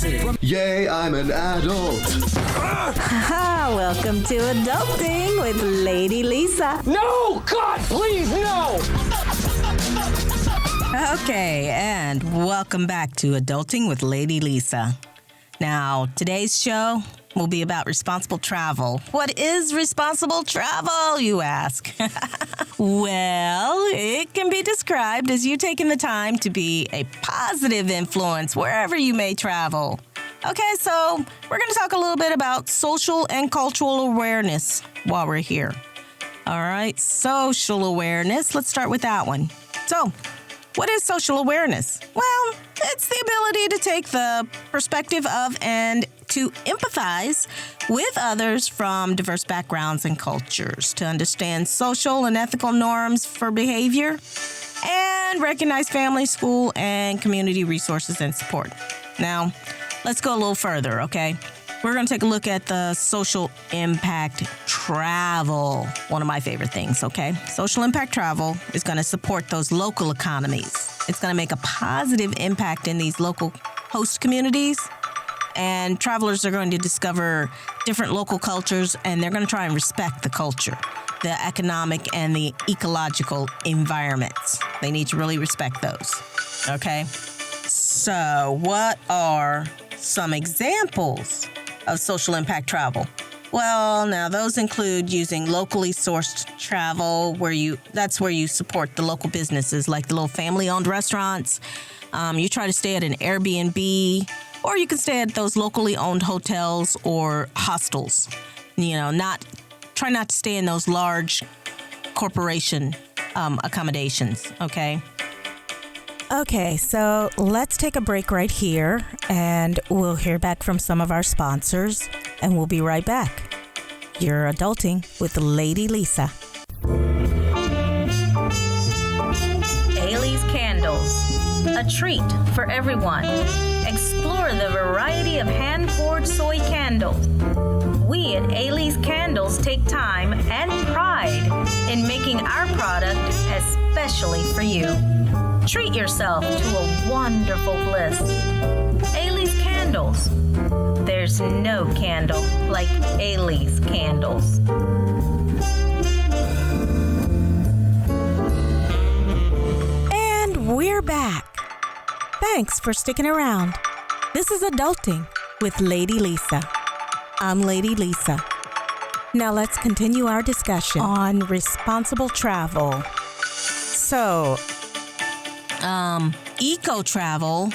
Yay, I'm an adult. Welcome to Adulting with Lady Lisa. No! God, please, no! Okay, and welcome back to Adulting with Lady Lisa. Now, today's show will be about responsible travel. What is responsible travel, you ask? Well, it can be described as you taking the time to be a positive influence wherever you may travel. Okay, so we're going to talk a little bit about social and cultural awareness while we're here. All right, social awareness. Let's start with that one. So, what is social awareness? Well, it's the ability to take the perspective of and to empathize with others from diverse backgrounds and cultures, to understand social and ethical norms for behavior, and recognize family, school, and community resources and support. Now, let's go a little further, okay? We're going to take a look at the social impact travel, one of my favorite things, okay? Social impact travel is going to support those local economies. It's going to make a positive impact in these local host communities, and travelers are going to discover different local cultures, and they're going to try and respect the culture, the economic and the ecological environments. They need to really respect those, okay? So what are some examples of social impact travel? Well, now those include using locally sourced travel, that's where you support the local businesses, like the little family-owned restaurants. You try to stay at an Airbnb, or you can stay at those locally owned hotels or hostels. Try not to stay in those large corporation accommodations, okay? Okay, so let's take a break right here, and we'll hear back from some of our sponsors, and we'll be right back. You're Adulting with Lady Lisa. Ailey's Candles, a treat for everyone. Explore the variety of hand-poured soy candles. We at Ailey's Candles take time and pride in making our product especially for you. Treat yourself to a wonderful bliss. Ailey's Candles. There's no candle like Ailey's Candles. And we're back. Thanks for sticking around. This is Adulting with Lady Lisa. I'm Lady Lisa. Now let's continue our discussion on responsible travel. So, eco-travel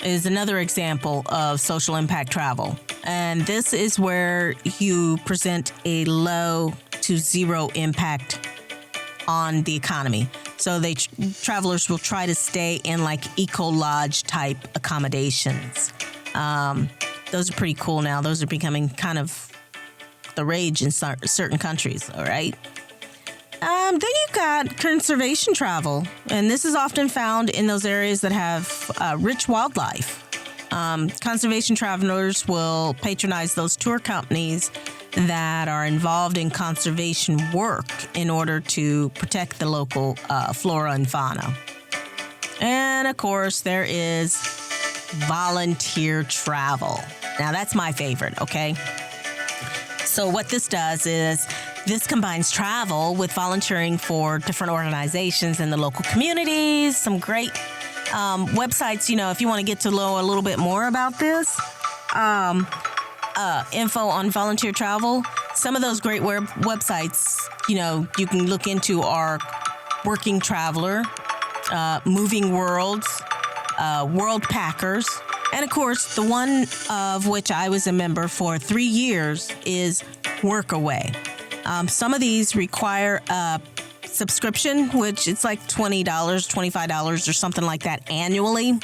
is another example of social impact travel. And this is where you present a low to zero impact on the economy. So travelers will try to stay in like eco-lodge type accommodations. Those are pretty cool now. Those are becoming kind of the rage in certain countries, all right? Then you've got conservation travel, and this is often found in those areas that have rich wildlife. Conservation travelers will patronize those tour companies that are involved in conservation work in order to protect the local flora and fauna. And of course, there is volunteer travel. Now, that's my favorite, okay? So what this does is this combines travel with volunteering for different organizations in the local communities, some great websites, if you want to get to know a little bit more about this, info on volunteer travel. Some of those great websites, you can look into are Working Traveler, Moving Worlds, World Packers, and of course, the one of which I was a member for 3 years is Workaway. Some of these require a subscription, which it's like $20, $25 or something like that annually.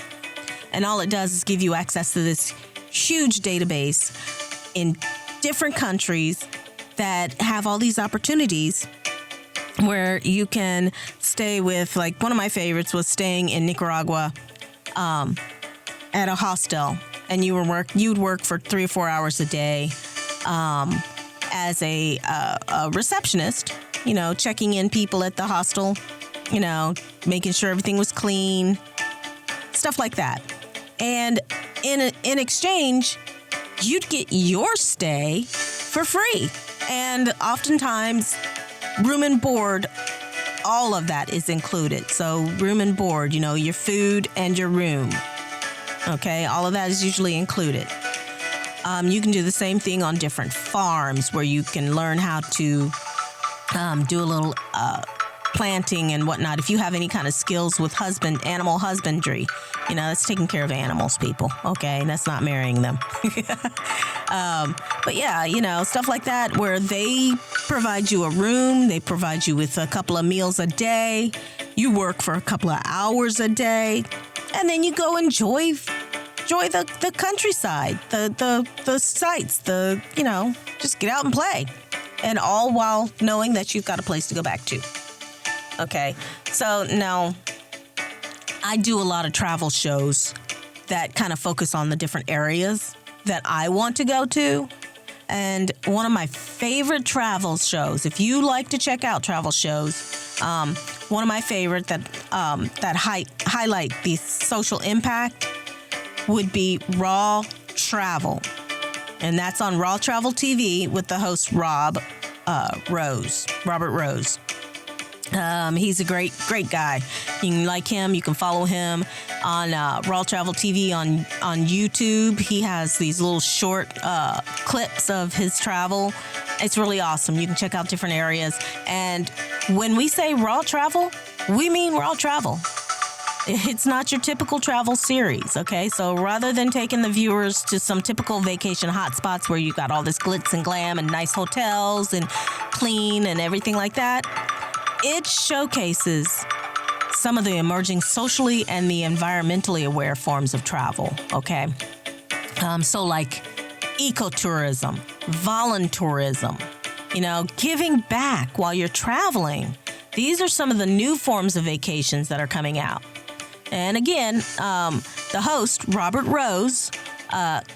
And all it does is give you access to this huge database in different countries that have all these opportunities where you can stay with, like one of my favorites was staying in Nicaragua at a hostel, and you'd work for 3 or 4 hours a day as a receptionist, checking in people at the hostel, making sure everything was clean, stuff like that. And in exchange, you'd get your stay for free. And oftentimes, room and board, all of that is included. So room and board, your food and your room. Okay, all of that is usually included. You can do the same thing on different farms where you can learn how to do a little planting and whatnot. If you have any kind of skills with animal husbandry, that's taking care of animals, people. Okay, that's not marrying them. But yeah, stuff like that where they provide you a room, they provide you with a couple of meals a day, you work for a couple of hours a day, and then you go enjoy the countryside, the sights, just get out and play. And all while knowing that you've got a place to go back to. Okay, so now I do a lot of travel shows that kind of focus on the different areas that I want to go to. And one of my favorite travel shows, if you like to check out travel shows, one of my favorite that highlight the social impact would be Raw Travel. And that's on Raw Travel TV with the host Robert Rose. He's a great guy. You can like him. You can follow him on Raw Travel TV on YouTube. He has these little short clips of his travel. It's really awesome. You can check out different areas. And when we say Raw Travel, we mean Raw Travel. It's not your typical travel series, okay? So rather than taking the viewers to some typical vacation hotspots where you got all this glitz and glam and nice hotels and clean and everything like that, it showcases some of the emerging socially and the environmentally aware forms of travel, okay? So like ecotourism, voluntourism, giving back while you're traveling. These are some of the new forms of vacations that are coming out. And again, the host, Robert Rose,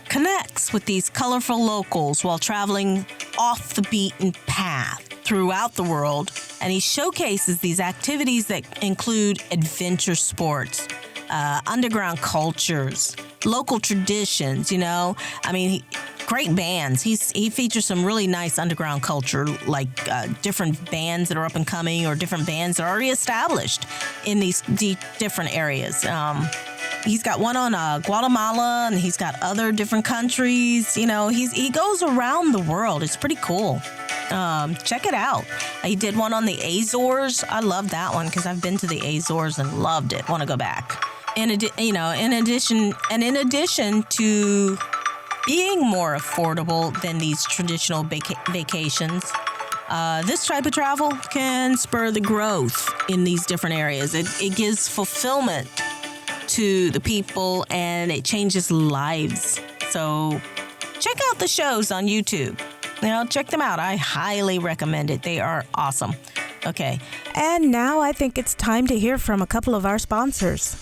connects with these colorful locals while traveling off the beaten path throughout the world. And he showcases these activities that include adventure sports, underground cultures, local traditions, great bands. He features some really nice underground culture, like different bands that are up and coming or different bands that are already established in these different areas. He's got one on Guatemala, and he's got other different countries. He goes around the world. It's pretty cool. Check it out. He did one on the Azores. I love that one because I've been to the Azores and loved it. Want to go back. In addition to being more affordable than these traditional vacations, this type of travel can spur the growth in these different areas. It gives fulfillment to the people, and it changes lives. So check out the shows on YouTube. Check them out. I highly recommend it. They are awesome. Okay. And now I think it's time to hear from a couple of our sponsors.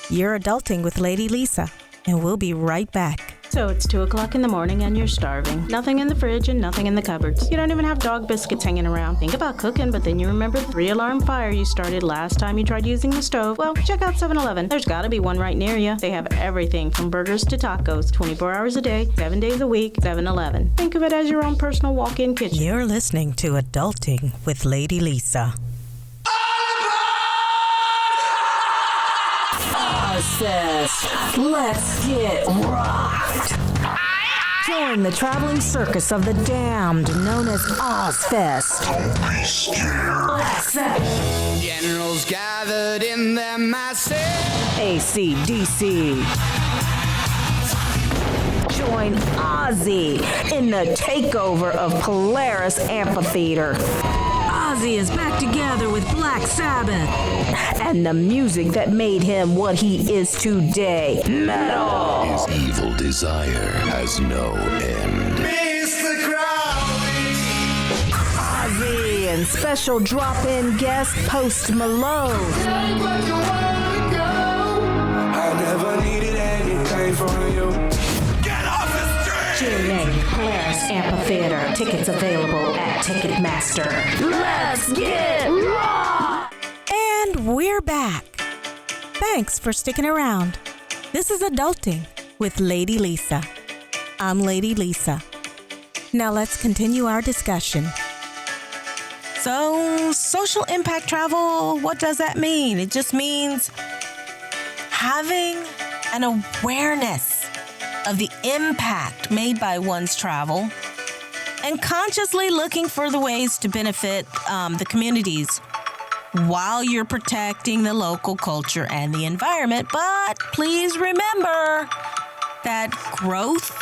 You're Adulting with Lady Lisa, and we'll be right back. So it's 2 o'clock in the morning and you're starving. Nothing in the fridge and nothing in the cupboards. You don't even have dog biscuits hanging around. Think about cooking, but then you remember the 3-alarm fire you started last time you tried using the stove. Well, check out 7-Eleven. There's gotta be one right near you. They have everything from burgers to tacos, 24 hours a day, 7 days a week. 7-Eleven. Think of it as your own personal walk-in kitchen. You're listening to Adulting with Lady Lisa. Let's get rocked. Join the traveling circus of the damned known as Ozfest. Don't be scared. Generals gathered in their masses. AC/DC. Join Ozzy in the takeover of Polaris Amphitheater. Ozzy is back together with Black Sabbath and the music that made him what he is today, metal. His evil desire has no end. Mr. Crowley. Ozzy and special drop-in guest Post Malone. Take what you want to go. I never needed anything from you. Get off the street! June 8th, Polaris Amphitheater. Tickets available at Ticketmaster. Let's get raw! And we're back. Thanks for sticking around. This is Adulting with Lady Lisa. I'm Lady Lisa. Now let's continue our discussion. So, social impact travel, what does that mean? It just means having an awareness of the impact made by one's travel and consciously looking for the ways to benefit the communities while you're protecting the local culture and the environment. But please remember that growth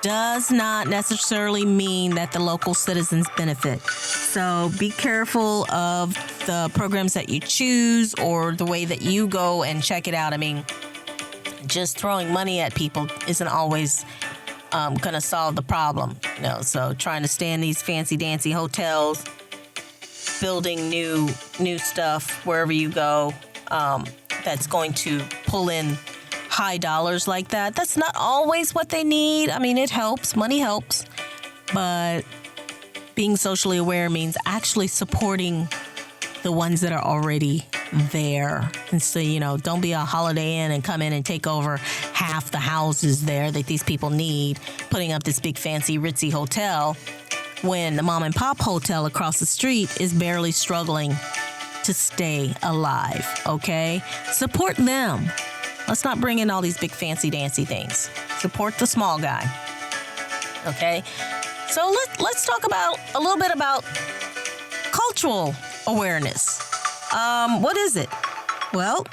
does not necessarily mean that the local citizens benefit. So be careful of the programs that you choose or the way that you go and check it out. I mean, just throwing money at people isn't always going to solve the problem. So trying to stay in these fancy dancy hotels, building new stuff wherever you go, that's going to pull in high dollars like that. That's not always what they need. I mean, it helps. Money helps. But being socially aware means actually supporting the ones that are already there. And so, don't be a Holiday Inn and come in and take over half the houses there that these people need, putting up this big fancy ritzy hotel when the mom and pop hotel across the street is barely struggling to stay alive, okay? Support them. Let's not bring in all these big fancy dancy things. Support the small guy, okay? So let's talk a little bit about cultural awareness. What is it? Well,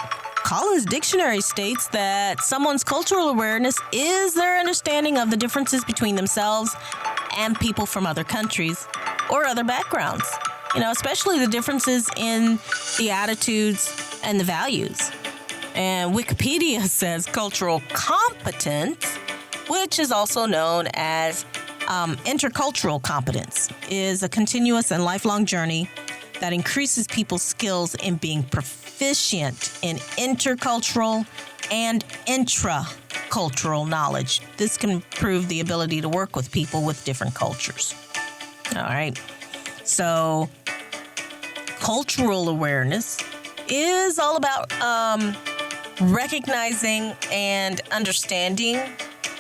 Collins Dictionary states that someone's cultural awareness is their understanding of the differences between themselves and people from other countries or other backgrounds, especially the differences in the attitudes and the values. And Wikipedia says cultural competence, which is also known as intercultural competence, is a continuous and lifelong journey that increases people's skills in being proficient in intercultural and intracultural knowledge. This can improve the ability to work with people with different cultures. All right. So, cultural awareness is all about recognizing and understanding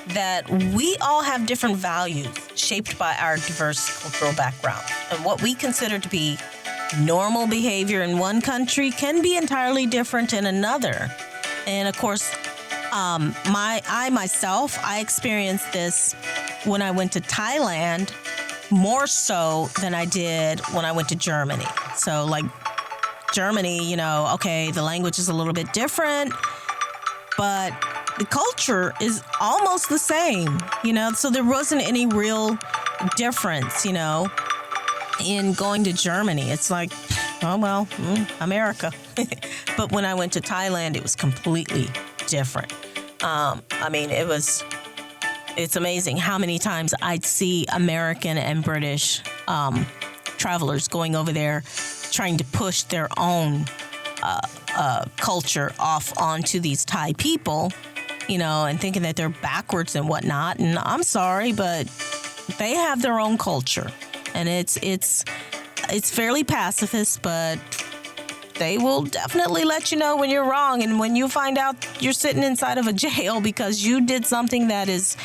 that we all have different values shaped by our diverse cultural background. And what we consider to be normal behavior in one country can be entirely different in another. And of course, I experienced this when I went to Thailand more so than I did when I went to Germany. So like Germany, okay, the language is a little bit different, but the culture is almost the same, so there wasn't any real difference, in going to Germany. It's like, oh, well, America. But when I went to Thailand, it was completely different. It's amazing how many times I'd see American and British travelers going over there trying to push their own culture off onto these Thai people, and thinking that they're backwards and whatnot. And I'm sorry, but they have their own culture. And it's fairly pacifist, but they will definitely let you know when you're wrong. And when you find out you're sitting inside of a jail because you did something that is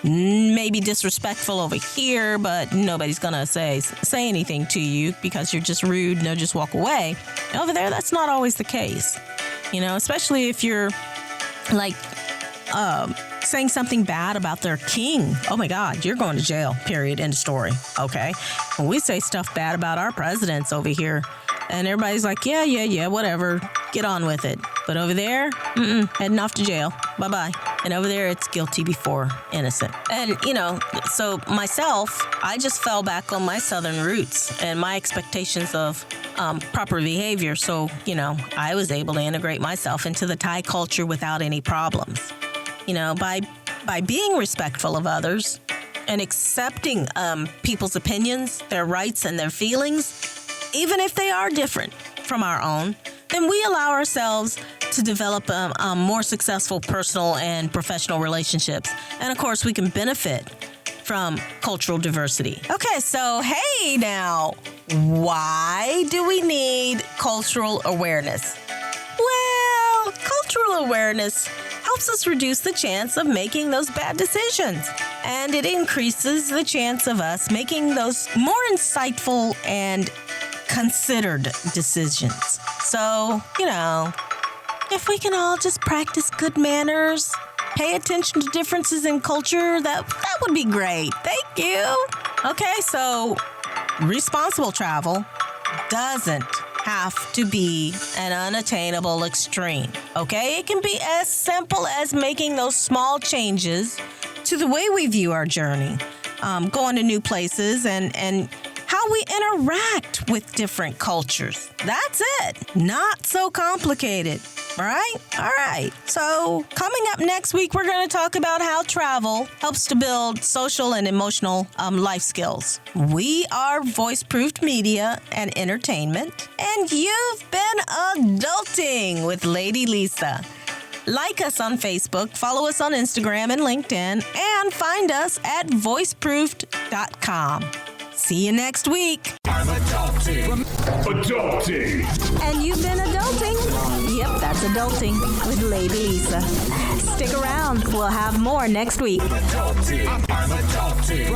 maybe disrespectful over here, but nobody's gonna say anything to you because you're just rude and they'll just walk away. Over there, that's not always the case. Especially if you're like saying something bad about their king. Oh my God, you're going to jail, period, end of story, okay? When we say stuff bad about our presidents over here, and everybody's like, yeah, whatever, get on with it. But over there, heading off to jail, bye-bye. And over there, it's guilty before innocent. And, so myself, I just fell back on my Southern roots and my expectations of proper behavior. So, I was able to integrate myself into the Thai culture without any problems. By being respectful of others and accepting people's opinions, their rights, and their feelings, even if they are different from our own, then we allow ourselves to develop more successful personal and professional relationships. And of course, we can benefit from cultural diversity. Okay, so hey now, why do we need cultural awareness? Well, cultural awareness helps us reduce the chance of making those bad decisions. And it increases the chance of us making those more insightful and considered decisions. So, if we can all just practice good manners, pay attention to differences in culture, that would be great. Thank you. Okay, so responsible travel doesn't have to be an unattainable extreme, okay? It can be as simple as making those small changes to the way we view our journey, going to new places and how we interact with different cultures. That's it. Not so complicated, right? All right. So coming up next week, we're going to talk about how travel helps to build social and emotional life skills. We are Voiceproofed Media and Entertainment, and you've been adulting with Lady Lisa. Like us on Facebook, follow us on Instagram and LinkedIn, and find us at voiceproofed.com. See you next week. I'm adulting. And you've been adulting. Yep, that's Adulting with Lady Lisa. Stick around. We'll have more next week. I'm adulting.